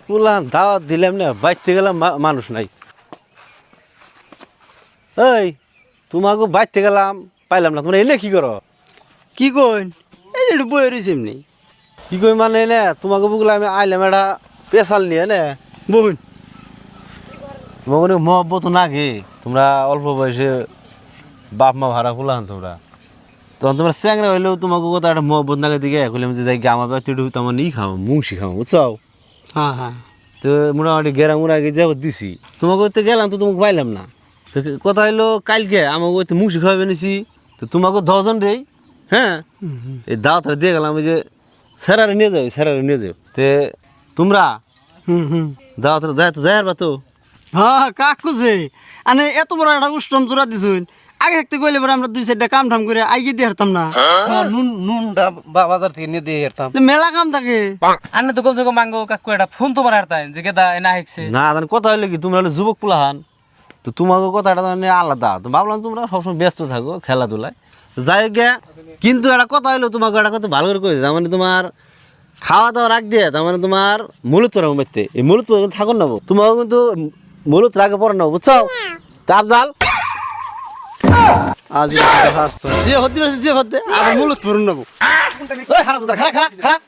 পুলান দাওয়াত দিলাম না, বাইতে গেলাম মানুষ নাই। এই তোমাকে বাইতে গেলাম, পাইলাম না। তোমরা এনে কি করো? কি কইন এই একটু বই রয়েছে এমনি। কি কই মানে এনে তোমাকে বুকলে আমি আইলাম এটা পেশাল নিয়ে নে বলুন তোমাকে মহব্বত না গে। তোমরা অল্প বয়সে বাপ মা ভাড়া খুলান তোমরা, তখন তোমরা চ্যাংরা হইলেও তোমাকে কথা একটা মহব্বত না দিকে কইলাম যে যাই আমার বাড়িতে তোমার ই খাও, মুংসি খাও, বুঝছো? হ্যাঁ হ্যাঁ তো মোটামুটি গেরা মুড়া আগে যাবো দিছি, তোমাকে ওইতে গেলাম তো তোমাকে পাইলাম না। তো কথা হইলো কালকে আমাকে ওইতে মুংসি খাওয়াবে নিছি, তো তোমাকে 10 জন রে, হ্যাঁ এই দাওয়াতটা দিয়ে গেলাম। ওই যে স্যারারে নিয়ে যাও, স্যারারে নিয়ে যাও। তে তোমরা দাওয়াতটা যাই তো যাই আর তো হ্যাঁ কাক কুছে আনে এত বড় একটা উষ্টম জোড়া দিছুন। আগে থাকতে কইলে পরে আমরা 2-4টা কাম ঠাম করে আইয়ে দিয়ে হারতাম না। নুনটা বাজার থেকে নিয়ে দিয়ে যেতাম। তো মেলা কাম থাকে। আনে তো কমসে কম মাঙ্গো কাকু একটা ফোন তো মারার তাই যে গেদা এনা হেকছে না জানি কথা হইলো কি, তোমরা হলে যুবক পুলাহান, তো তোমাকে কথাটা মানে আলাদা। তো ভাবলাম তোমরা সবসময় ব্যস্ত থাকো খেলাধুলায়, যাই গে। কিন্তু একটা কথা হইলো তোমাকে একটা কথা ভালো করে কই, তার মানে তোমার খাওয়া দাওয়া রাখ দিয়ে, তার মানে তোমার মূলত রাখো মারতে, এই মূলত থাকো না, তোমাকে কিন্তু মূলত রাখে পড়ে নেবো, বুঝছো? তাপ জাল আজ হাসতো যে হতে পারছে যে হতে আবার মূলত পূরণ নেবো। খারাপ খারাপ খারাপ